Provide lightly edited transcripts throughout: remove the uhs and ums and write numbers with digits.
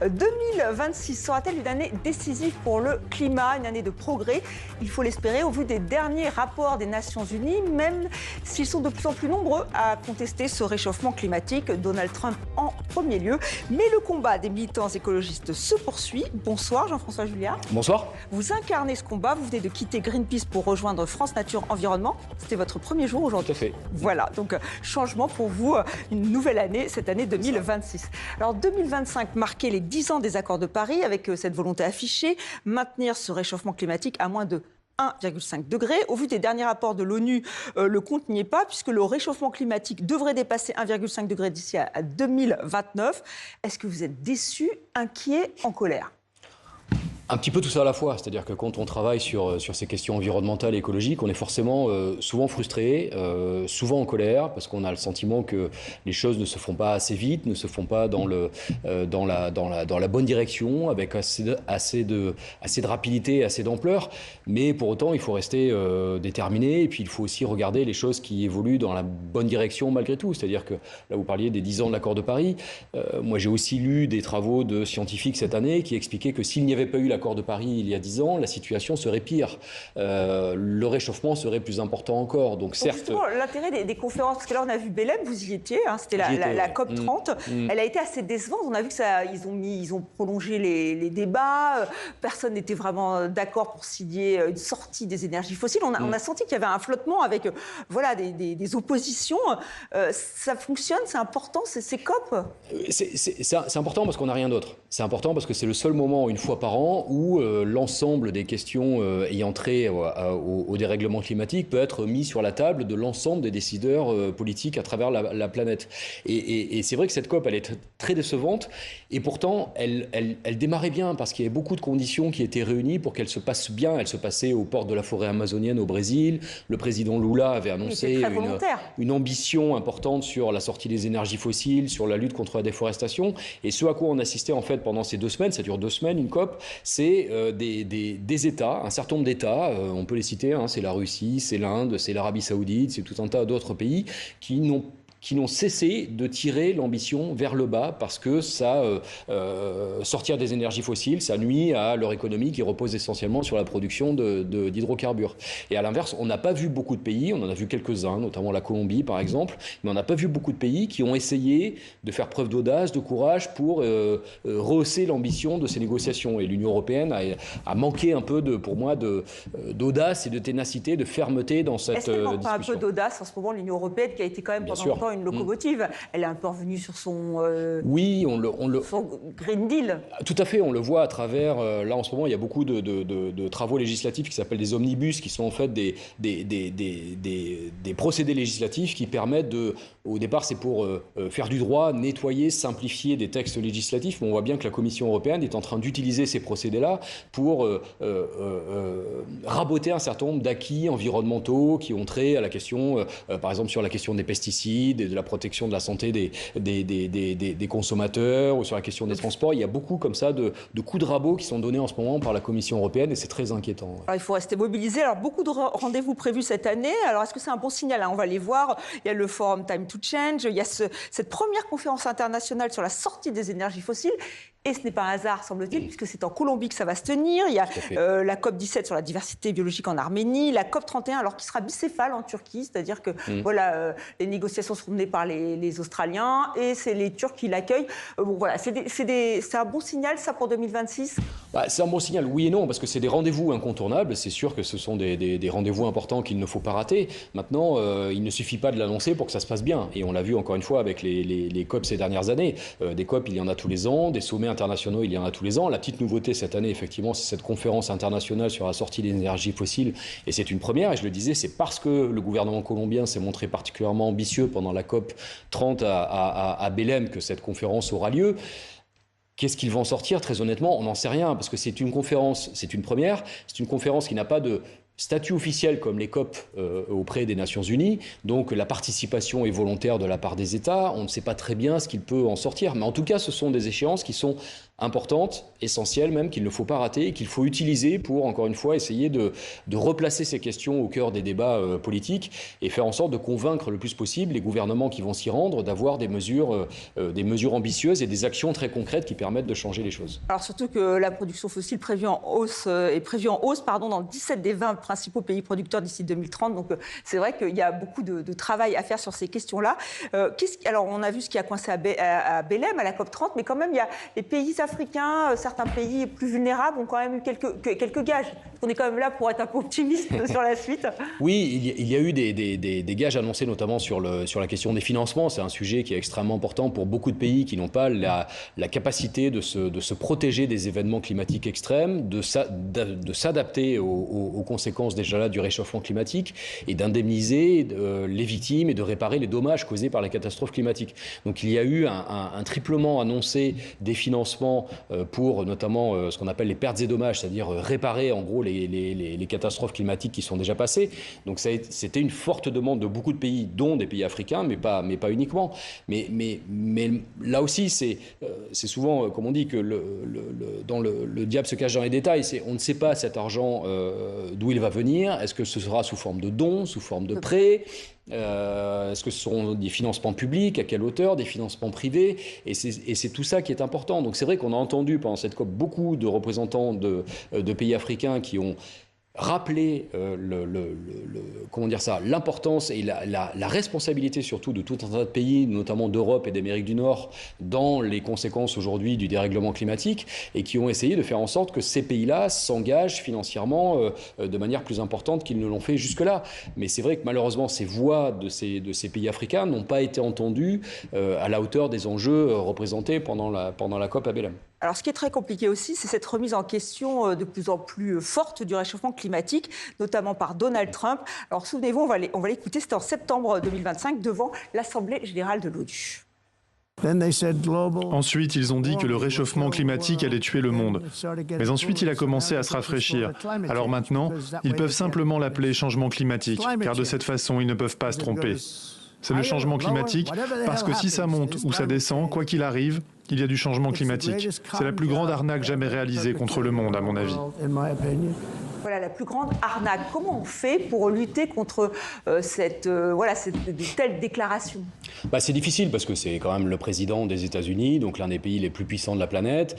2026 sera-t-elle une année décisive pour le climat, une année de progrès? Il faut l'espérer au vu des derniers rapports des Nations Unies, même s'ils sont de plus en plus nombreux à contester ce réchauffement climatique, Donald Trump en premier lieu. Mais le combat des militants écologistes se poursuit. Bonsoir Jean-François Juliat. Bonsoir. Vous incarnez ce combat, vous venez de quitter Greenpeace pour rejoindre France Nature Environnement. C'était votre premier jour aujourd'hui. Tout à fait. Voilà, donc changement pour vous, une nouvelle année, cette année 2026. Alors 2025 marquait les 10 ans des accords de Paris avec cette volonté affichée, maintenir ce réchauffement climatique à moins de 1,5 degré. Au vu des derniers rapports de l'ONU, le compte n'y est pas, puisque le réchauffement climatique devrait dépasser 1,5 degré d'ici à 2029. Est-ce que vous êtes déçu, inquiet, en colère ? Un petit peu tout ça à la fois, c'est-à-dire que quand on travaille sur ces questions environnementales et écologiques, on est forcément souvent frustré, souvent en colère, parce qu'on a le sentiment que les choses ne se font pas assez vite, ne se font pas dans la bonne direction, avec assez de rapidité, assez d'ampleur. Mais pour autant, il faut rester déterminé, et puis il faut aussi regarder les choses qui évoluent dans la bonne direction malgré tout. C'est-à-dire que là, vous parliez des 10 ans de l'accord de Paris. Moi, j'ai aussi lu des travaux de scientifiques cette année qui expliquaient que s'il n'y avait pas eu l'accord de Paris il y a 10 ans, la situation serait pire. Le réchauffement serait plus important encore. Donc certes, l'intérêt des conférences, parce que là on a vu Belém, vous y étiez, hein, c'était la COP 30, elle a été assez décevante. On a vu que ils ont prolongé les débats, personne n'était vraiment d'accord pour signer une sortie des énergies fossiles. On a senti qu'il y avait un flottement avec des oppositions. Ça fonctionne, c'est important, ces COP. C'est important parce qu'on n'a rien d'autre. C'est important parce que c'est le seul moment, une fois par an, où l'ensemble des questions ayant trait au dérèglement climatique peut être mis sur la table de l'ensemble des décideurs politiques à travers la planète. Et c'est vrai que cette COP, elle est très décevante, et pourtant, elle démarrait bien, parce qu'il y avait beaucoup de conditions qui étaient réunies pour qu'elle se passe bien. Elle se passait aux portes de la forêt amazonienne au Brésil. Le président Lula avait annoncé une ambition importante sur la sortie des énergies fossiles, sur la lutte contre la déforestation. Et ce à quoi on assistait en fait pendant ces 2 semaines, ça dure 2 semaines, une COP, c'est des États, un certain nombre d'États, on peut les citer, hein, c'est la Russie, c'est l'Inde, c'est l'Arabie Saoudite, c'est tout un tas d'autres pays qui n'ont cessé de tirer l'ambition vers le bas, parce que sortir des énergies fossiles, ça nuit à leur économie qui repose essentiellement sur la production d'hydrocarbures. Et à l'inverse, on n'a pas vu beaucoup de pays, on en a vu quelques-uns, notamment la Colombie par exemple, mais on n'a pas vu beaucoup de pays qui ont essayé de faire preuve d'audace, de courage pour rehausser l'ambition de ces négociations. Et l'Union européenne a manqué un peu, pour moi, d'audace et de ténacité, de fermeté dans cette discussion. Est-ce qu'elle manque pas un peu d'audace en ce moment, l'Union européenne, qui a été quand même pendant longtemps une locomotive? Elle est un peu revenue sur son son Green Deal. Tout à fait, on le voit à travers, là en ce moment il y a beaucoup de travaux législatifs qui s'appellent des omnibus, qui sont en fait des procédés législatifs qui permettent au départ c'est pour faire du droit, nettoyer, simplifier des textes législatifs, mais on voit bien que la Commission européenne est en train d'utiliser ces procédés-là pour raboter un certain nombre d'acquis environnementaux qui ont trait à la question, par exemple sur la question des pesticides, de la protection de la santé des consommateurs, ou sur la question des transports. Il y a beaucoup comme ça de coups de rabot qui sont donnés en ce moment par la Commission européenne, et c'est très inquiétant. Alors, il faut rester mobilisé. Alors, beaucoup de rendez-vous prévus cette année. Alors, est-ce que c'est un bon signal, hein? On va les voir. Il y a le forum Time to Change. Il y a cette première conférence internationale sur la sortie des énergies fossiles. Et ce n'est pas un hasard, semble-t-il, puisque c'est en Colombie que ça va se tenir. Il y a la COP17 sur la diversité biologique en Arménie, la COP31, alors qui sera bicéphale en Turquie, c'est-à-dire que les négociations seront menées par les Australiens, et c'est les Turcs qui l'accueillent. C'est un bon signal, ça, pour 2026 ? C'est un bon signal, oui et non, parce que c'est des rendez-vous incontournables. C'est sûr que ce sont des rendez-vous importants qu'il ne faut pas rater. Maintenant, il ne suffit pas de l'annoncer pour que ça se passe bien. Et on l'a vu encore une fois avec les COP ces dernières années. Des COP, il y en a tous les ans, des sommets internationaux, il y en a tous les ans. La petite nouveauté cette année, effectivement, c'est cette conférence internationale sur la sortie des énergies fossiles, et c'est une première. Et je le disais, c'est parce que le gouvernement colombien s'est montré particulièrement ambitieux pendant la COP 30 à Belém que cette conférence aura lieu. Qu'est-ce qu'ils vont sortir? Très honnêtement, on n'en sait rien, parce que c'est une conférence, c'est une première, c'est une conférence qui n'a pas de statut officiel comme les COP auprès des Nations Unies, donc la participation est volontaire de la part des États, on ne sait pas très bien ce qu'il peut en sortir, mais en tout cas ce sont des échéances qui sont importante, essentielle même, qu'il ne faut pas rater et qu'il faut utiliser pour, encore une fois, essayer de replacer ces questions au cœur des débats politiques et faire en sorte de convaincre le plus possible les gouvernements qui vont s'y rendre d'avoir des mesures ambitieuses et des actions très concrètes qui permettent de changer les choses. Alors surtout que la production fossile est prévue en hausse dans 17 des 20 principaux pays producteurs d'ici 2030. Donc c'est vrai qu'il y a beaucoup de travail à faire sur ces questions-là. Alors on a vu ce qui a coincé à Belém, à la COP30, mais quand même il y a les pays africains, certains pays plus vulnérables ont quand même eu quelques gages. On est quand même là pour être un peu optimiste sur la suite. Oui, il y a eu des gages annoncés notamment sur la question des financements. C'est un sujet qui est extrêmement important pour beaucoup de pays qui n'ont pas la capacité de se protéger des événements climatiques extrêmes, de s'adapter aux conséquences déjà là du réchauffement climatique et d'indemniser les victimes et de réparer les dommages causés par les catastrophes climatiques. Donc il y a eu un triplement annoncé des financements pour notamment ce qu'on appelle les pertes et dommages, c'est-à-dire réparer en gros les catastrophes climatiques qui sont déjà passées. Donc c'était une forte demande de beaucoup de pays, dont des pays africains, mais pas uniquement. Mais là aussi, c'est souvent, comme on dit, que le diable se cache dans les détails. On ne sait pas cet argent d'où il va venir. Est-ce que ce sera sous forme de dons, sous forme de prêts ? Est-ce que ce seront des financements publics, à quelle hauteur, des financements privés, et c'est tout ça qui est important. Donc c'est vrai qu'on a entendu pendant cette COP beaucoup de représentants de pays africains qui ont rappeler l'importance et la responsabilité surtout de tout un tas de pays, notamment d'Europe et d'Amérique du Nord, dans les conséquences aujourd'hui du dérèglement climatique, et qui ont essayé de faire en sorte que ces pays-là s'engagent financièrement de manière plus importante qu'ils ne l'ont fait jusque-là. Mais c'est vrai que malheureusement, ces voix de ces pays africains n'ont pas été entendues à la hauteur des enjeux représentés pendant la COP à Belém. Alors, ce qui est très compliqué aussi, c'est cette remise en question de plus en plus forte du réchauffement climatique, notamment par Donald Trump. Alors, souvenez-vous, on va l'écouter, c'était en septembre 2025, devant l'Assemblée générale de l'ONU. Ensuite, ils ont dit que le réchauffement climatique allait tuer le monde. Mais ensuite, il a commencé à se rafraîchir. Alors maintenant, ils peuvent simplement l'appeler changement climatique, car de cette façon, ils ne peuvent pas se tromper. C'est le changement climatique, parce que si ça monte ou ça descend, quoi qu'il arrive, il y a du changement climatique. C'est la plus grande arnaque jamais réalisée contre le monde, à mon avis. Voilà, la plus grande arnaque. Comment on fait pour lutter contre de telles déclarations ? C'est difficile parce que c'est quand même le président des États-Unis, donc l'un des pays les plus puissants de la planète.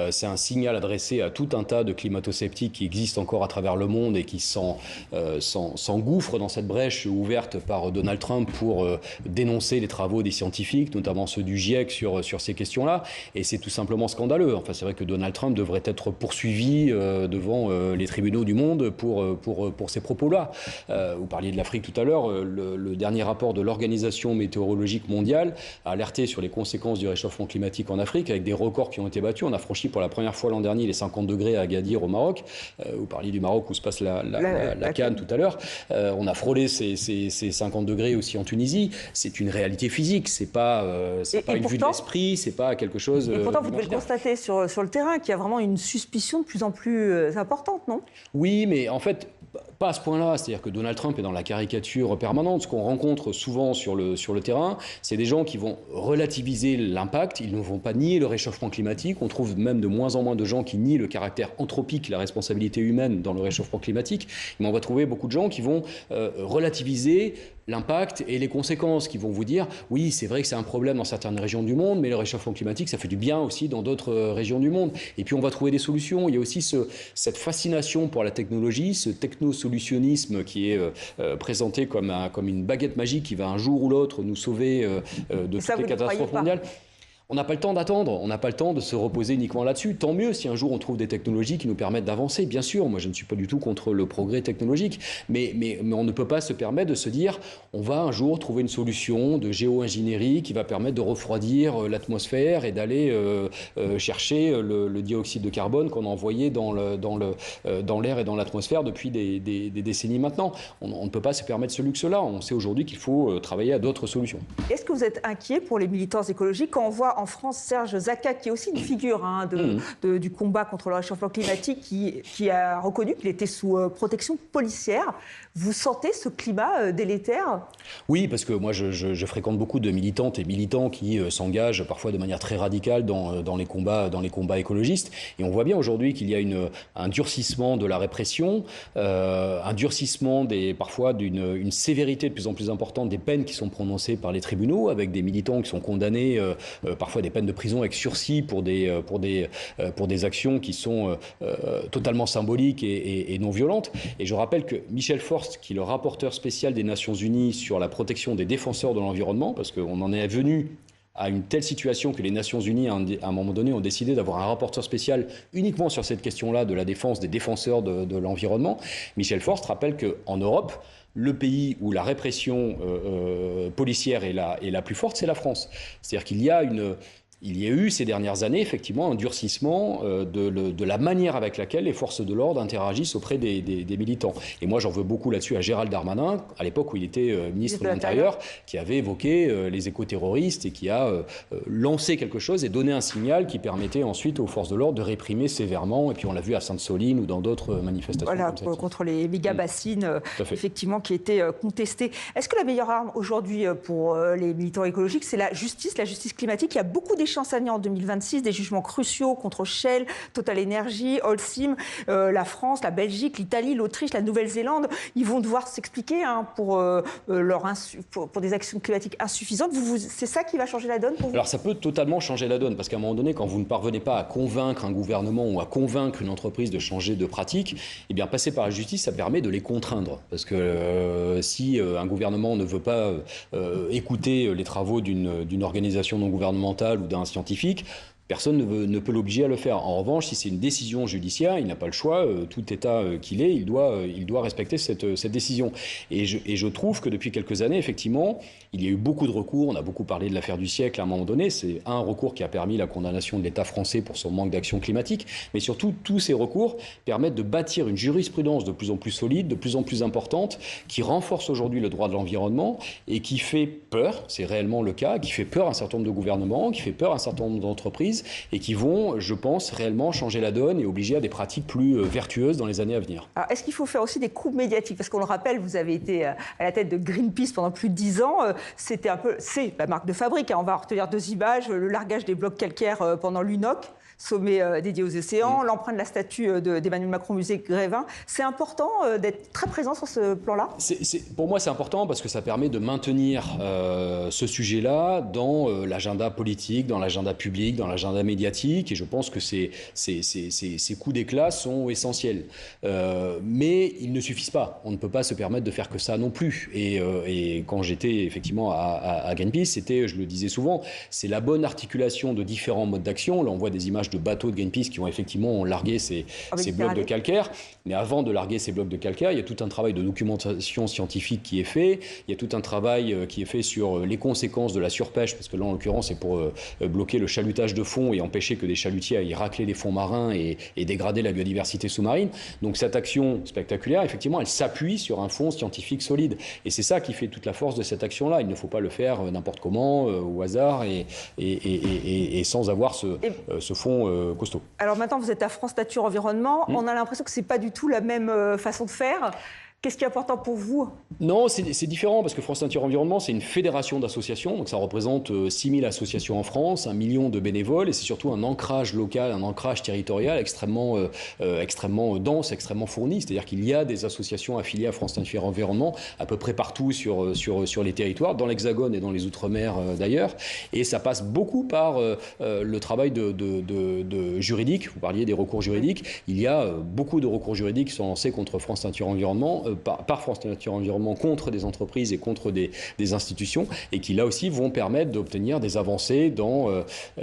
C'est un signal adressé à tout un tas de climato-sceptiques qui existent encore à travers le monde et qui s'engouffrent dans cette brèche ouverte par Donald Trump pour dénoncer les travaux des scientifiques, notamment ceux du GIEC sur ces questions-là. Et c'est tout simplement scandaleux. Enfin, c'est vrai que Donald Trump devrait être poursuivi devant les tribunaux du monde pour ces propos-là. Vous parliez de l'Afrique tout à l'heure. Le dernier rapport de l'Organisation météorologique mondiale a alerté sur les conséquences du réchauffement climatique en Afrique, avec des records qui ont été battus. On a franchi pour la première fois l'an dernier les 50 degrés à Agadir au Maroc. Vous parliez du Maroc où se passe la Cannes tout à l'heure. On a frôlé ces 50 degrés aussi en Tunisie. C'est une réalité physique. C'est pas une vue de l'esprit. C'est pas quelque chose. Et pourtant, vous devez le constater sur le terrain qu'il y a vraiment une suspicion de plus en plus importante, non ? Oui, mais en fait, pas à ce point-là. C'est-à-dire que Donald Trump est dans la caricature permanente. Ce qu'on rencontre souvent sur le terrain, c'est des gens qui vont relativiser l'impact. Ils ne vont pas nier le réchauffement climatique. On trouve même de moins en moins de gens qui nient le caractère anthropique, la responsabilité humaine dans le réchauffement climatique. Mais on va trouver beaucoup de gens qui vont relativiser l'impact et les conséquences, qui vont vous dire oui, c'est vrai que c'est un problème dans certaines régions du monde, mais le réchauffement climatique, ça fait du bien aussi dans d'autres régions du monde. Et puis on va trouver des solutions. Il y a aussi cette fascination pour la technologie, ce technosolutionnisme qui est présenté comme une baguette magique qui va un jour ou l'autre nous sauver de toutes les catastrophes mondiales. On n'a pas le temps d'attendre, on n'a pas le temps de se reposer uniquement là-dessus. Tant mieux si un jour on trouve des technologies qui nous permettent d'avancer. Bien sûr, moi je ne suis pas du tout contre le progrès technologique, mais on ne peut pas se permettre de se dire on va un jour trouver une solution de géo-ingénierie qui va permettre de refroidir l'atmosphère et d'aller chercher le dioxyde de carbone qu'on a envoyé dans l'air et dans l'atmosphère depuis des décennies maintenant. On ne peut pas se permettre ce luxe-là. On sait aujourd'hui qu'il faut travailler à d'autres solutions. Est-ce que vous êtes inquiet pour les militants écologiques quand on voit reçoit en France Serge Zaka, qui est aussi une figure du combat contre le réchauffement climatique, qui a reconnu qu'il était sous protection policière. Vous sentez ce climat délétère? Oui, parce que moi, je fréquente beaucoup de militantes et militants qui s'engagent parfois de manière très radicale dans les combats écologistes. Et on voit bien aujourd'hui qu'il y a un durcissement de la répression, un durcissement parfois d'une sévérité de plus en plus importante des peines qui sont prononcées par les tribunaux, avec des militants qui sont condamnés, parfois des peines de prison avec sursis pour des actions qui sont totalement symboliques et non violentes. Et je rappelle que Michel Forst, qui est le rapporteur spécial des Nations Unies sur la protection des défenseurs de l'environnement, parce qu'on en est venu à une telle situation que les Nations Unies, à un moment donné, ont décidé d'avoir un rapporteur spécial uniquement sur cette question-là de la défense des défenseurs de l'environnement. Michel Forst rappelle qu'en Europe, le pays où la répression policière est la plus forte, c'est la France. C'est-à-dire qu'il y a eu ces dernières années effectivement un durcissement de la manière avec laquelle les forces de l'ordre interagissent auprès des militants. Et moi j'en veux beaucoup là-dessus à Gérald Darmanin, à l'époque où il était ministre de l'Intérieur, qui avait évoqué les éco-terroristes et qui a lancé quelque chose et donné un signal qui permettait ensuite aux forces de l'ordre de réprimer sévèrement. Et puis on l'a vu à Sainte-Soline ou dans d'autres manifestations. Voilà, comme ça. contre les méga-bassines, effectivement, qui étaient contestées. Est-ce que la meilleure arme aujourd'hui pour les militants écologiques, c'est la justice climatique? Il y a beaucoup d'échanges en 2026, des jugements cruciaux contre Shell, Total Energy, Holcim, la France, la Belgique, l'Italie, l'Autriche, la Nouvelle-Zélande. Ils vont devoir s'expliquer pour des actions climatiques insuffisantes. C'est ça qui va changer la donne pour vous? Alors ça peut totalement changer la donne, parce qu'à un moment donné, quand vous ne parvenez pas à convaincre un gouvernement ou à convaincre une entreprise de changer de pratique, eh bien passer par la justice, ça permet de les contraindre. Parce que si un gouvernement ne veut pas écouter les travaux d'une organisation non gouvernementale ou d'un scientifique, personne ne peut l'obliger à le faire. En revanche, si c'est une décision judiciaire, il n'a pas le choix, tout État qu'il est, il doit respecter cette décision. Et je trouve que depuis quelques années, effectivement, il y a eu beaucoup de recours. On a beaucoup parlé de l'affaire du siècle à un moment donné. C'est un recours qui a permis la condamnation de l'État français pour son manque d'action climatique. Mais surtout, tous ces recours permettent de bâtir une jurisprudence de plus en plus solide, de plus en plus importante, qui renforce aujourd'hui le droit de l'environnement et qui fait peur, c'est réellement le cas, qui fait peur à un certain nombre de gouvernements, qui fait peur à un certain nombre d'entreprises, et qui vont, je pense, réellement changer la donne et obliger à des pratiques plus vertueuses dans les années à venir. Alors, est-ce qu'il faut faire aussi des coups médiatiques? Parce qu'on le rappelle, vous avez été à la tête de Greenpeace pendant plus de 10 ans. C'est la marque de fabrique. On va retenir 2 images, le largage des blocs calcaires pendant l'UNOC, sommet dédié aux océans, l'empreinte de la statue d'Emmanuel Macron, musée Grévin. C'est important d'être très présent sur ce plan-là? Pour moi, c'est important parce que ça permet de maintenir ce sujet-là dans l'agenda politique, dans l'agenda public, dans l'agenda médiatique. Et je pense que ces coups d'éclat sont essentiels. Mais ils ne suffisent pas. On ne peut pas se permettre de faire que ça non plus. Et quand j'étais effectivement à Greenpeace, je le disais souvent, c'est la bonne articulation de différents modes d'action. Là, on voit des images de bateaux de Greenpeace qui ont effectivement largué ces blocs de calcaire. Mais avant de larguer ces blocs de calcaire, il y a tout un travail de documentation scientifique qui est fait. Il y a tout un travail qui est fait sur les conséquences de la surpêche, parce que là, en l'occurrence, c'est pour bloquer le chalutage de fond et empêcher que des chalutiers aillent racler les fonds marins et dégrader la biodiversité sous-marine. Donc cette action spectaculaire, effectivement, elle s'appuie sur un fond scientifique solide. Et c'est ça qui fait toute la force de cette action-là. Il ne faut pas le faire n'importe comment, au hasard, et sans avoir ce fond costaud. Alors maintenant, vous êtes à France Nature Environnement. On a l'impression que ce n'est pas du tout la même façon de faire. Qu'est-ce qui est important pour vous? Non, c'est différent parce que France Nature Environnement, c'est une fédération d'associations. Donc ça représente 6000 associations en France, 1 million de bénévoles et c'est surtout un ancrage local, un ancrage territorial extrêmement dense, extrêmement fourni. C'est-à-dire qu'il y a des associations affiliées à France Nature Environnement à peu près partout sur les territoires, dans l'Hexagone et dans les Outre-mer d'ailleurs. Et ça passe beaucoup par le travail de juridique. Vous parliez des recours juridiques. Il y a beaucoup de recours juridiques qui sont lancés contre France Nature Environnement. Par France Nature Environnement contre des entreprises et contre des institutions et qui là aussi vont permettre d'obtenir des avancées dans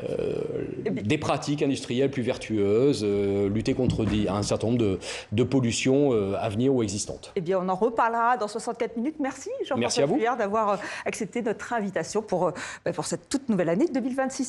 des pratiques industrielles plus vertueuses, lutter contre un certain nombre de pollutions à venir ou existantes. Eh bien, on en reparlera dans 64 minutes. Merci Jean-François Fluvière d'avoir accepté notre invitation pour cette toute nouvelle année 2026.